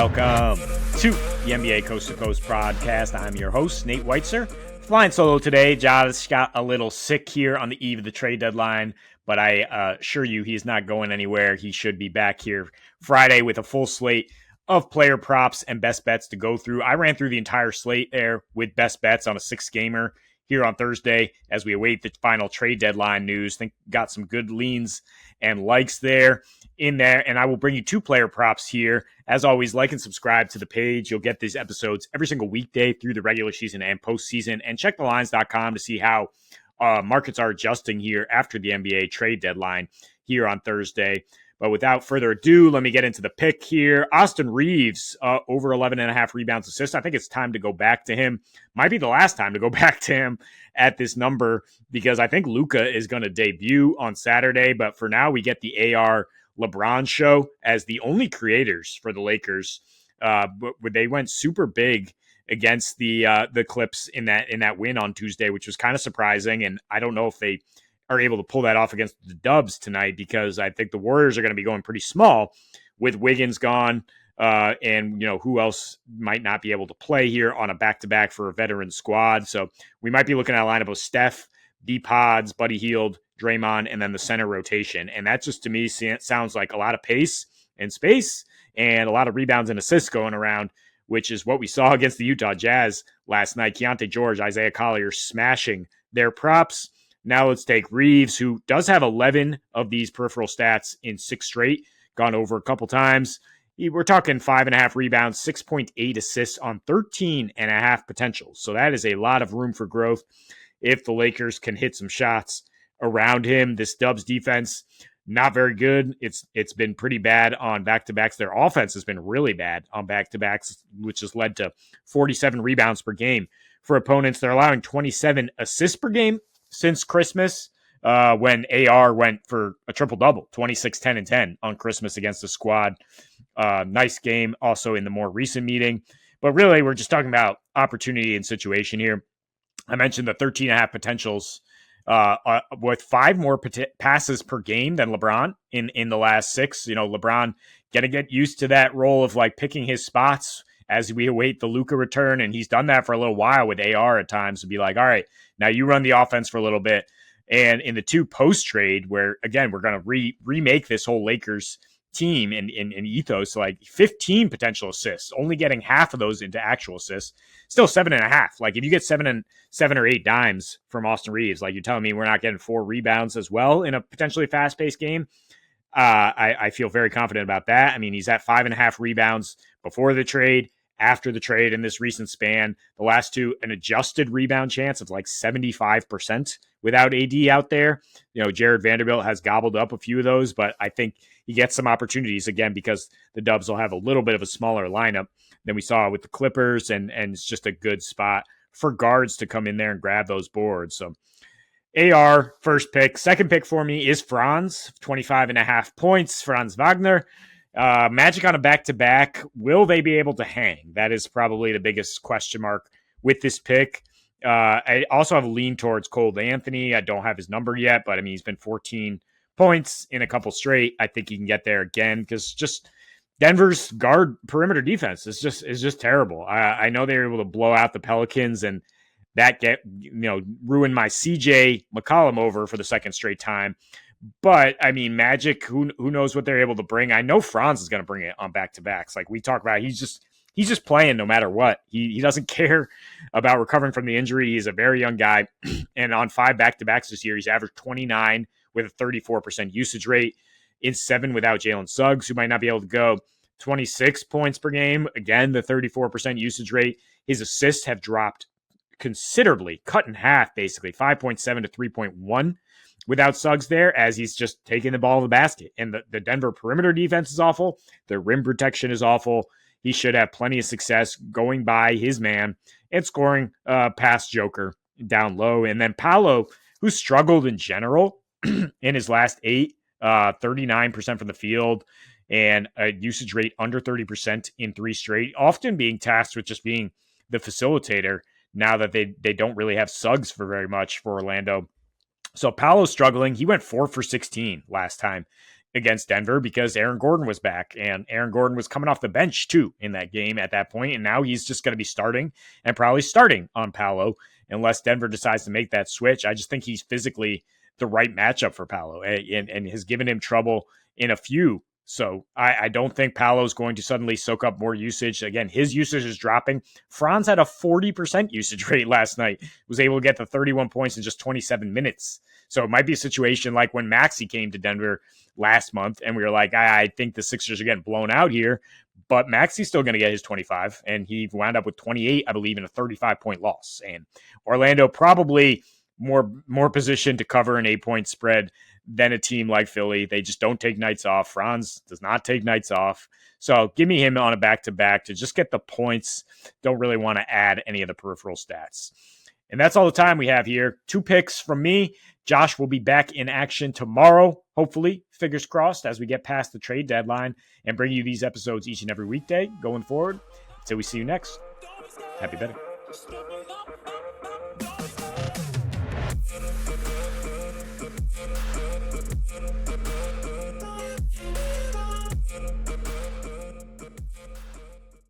Welcome to the NBA Coast to Coast podcast. I'm your host, Nate Weitzer. Flying solo today. Josh got a little sick here on the eve of the trade deadline, but I assure you he's not going anywhere. He should be back here Friday with a full slate of player props and best bets to go through. I ran through the entire slate there with best bets on a 6-gamer here on Thursday as we await the final trade deadline news. Think got some good leans and likes there in there. And I will bring you 2 player props here. As always, like and subscribe to the page. You'll get these episodes every single weekday through the regular season and postseason. And check TheLines.com to see how markets are adjusting here after the NBA trade deadline here on Thursday. But without further ado, let me get into the pick here. Austin Reeves, over 11.5 rebounds, assists. I think it's time to go back to him. Might be the last time to go back to him at this number because I think Luka is going to debut on Saturday. But for now, we get the AR LeBron show as the only creators for the Lakers. They went super big against the Clips in that win on Tuesday, which was kind of surprising. And I don't know if they are able to pull that off against the Dubs tonight because I think the Warriors are going to be going pretty small with Wiggins gone and, who else might not be able to play here on a back-to-back for a veteran squad. So we might be looking at a lineup of Steph, D-Pods, Buddy Hield, Draymond, and then the center rotation. And that just, to me, sounds like a lot of pace and space and a lot of rebounds and assists going around, which is what we saw against the Utah Jazz last night. Keontae George, Isaiah Collier smashing their props. Now let's take Reeves, who does have 11 of these peripheral stats in 6 straight, gone over a couple times. We're talking 5.5 rebounds, 6.8 assists on 13.5 potentials. So that is a lot of room for growth if the Lakers can hit some shots around him. This Dubs defense, not very good. It's been pretty bad on back-to-backs. Their offense has been really bad on back-to-backs, which has led to 47 rebounds per game for opponents. They're allowing 27 assists per game since Christmas, when AR went for a triple-double, 26, 10, and 10 on Christmas against the squad. Nice game also in the more recent meeting. But really, we're just talking about opportunity and situation here. I mentioned the 13.5 potentials with 5 more passes per game than LeBron in the last 6. LeBron got to get used to that role of like picking his spots as we await the Luka return. And he's done that for a little while with AR at times to be like, all right, now you run the offense for a little bit. And in the 2 post-trade where, again, we're going to remake this whole Lakers team and ethos, like 15 potential assists, only getting half of those into actual assists, still 7.5. Like if you get 7 or 8 dimes from Austin Reeves, like you're telling me we're not getting 4 rebounds as well in a potentially fast-paced game. I feel very confident about that. I mean, he's at 5.5 rebounds before the trade, after the trade in this recent span. The last 2, an adjusted rebound chance of like 75% without AD out there. Jared Vanderbilt has gobbled up a few of those, but I think he gets some opportunities again because the Dubs will have a little bit of a smaller lineup than we saw with the Clippers, and it's just a good spot for guards to come in there and grab those boards. So AR, first pick. Second pick for me is Franz, 25.5 points. Franz Wagner. Magic on a back-to-back. Will they be able to hang? That is probably the biggest question mark with this pick. I also have a lean towards Cole Anthony. I don't have his number yet, but I mean, he's been 14 points in a couple straight. I think he can get there again because just Denver's guard perimeter defense is just terrible. I know they were able to blow out the Pelicans and that ruined my CJ McCollum over for the second straight time. But I mean, Magic, who knows what they're able to bring? I know Franz is going to bring it on back-to-backs. Like we talk about, he's just playing no matter what. He doesn't care about recovering from the injury. He's a very young guy. And on 5 back-to-backs this year, he's averaged 29 with a 34% usage rate in 7 without Jalen Suggs, who might not be able to go. 26 points per game. Again, the 34% usage rate. His assists have dropped considerably, cut in half, basically 5.7 to 3.1 without Suggs there, as he's just taking the ball in the basket. And the Denver perimeter defense is awful. The rim protection is awful. He should have plenty of success going by his man and scoring past Joker down low. And then Paolo, who struggled in general in his last 8, 39% from the field and a usage rate under 30% in 3 straight, often being tasked with just being the facilitator now that they don't really have Suggs for very much for Orlando. So Paolo's struggling. He went 4 for 16 last time against Denver because Aaron Gordon was back, and Aaron Gordon was coming off the bench too in that game at that point, and now he's just going to be starting and probably starting on Paolo unless Denver decides to make that switch. I just think he's physically the right matchup for Paolo and has given him trouble in a few. So I don't think Paolo's going to suddenly soak up more usage. Again, his usage is dropping. Franz had a 40% usage rate last night, was able to get the 31 points in just 27 minutes. So it might be a situation like when Maxey came to Denver last month, and we were like, I think the Sixers are getting blown out here, but Maxey's still going to get his 25, and he wound up with 28, I believe, in a 35-point loss. And Orlando probably more positioned to cover an 8-point spread than a team like Philly. They just don't take nights off. Franz does not take nights off. So give me him on a back-to-back to just get the points. Don't really want to add any of the peripheral stats. And that's all the time we have here. 2 picks from me. Josh will be back in action tomorrow, hopefully, fingers crossed, as we get past the trade deadline and bring you these episodes each and every weekday going forward. Until we see you next, happy betting.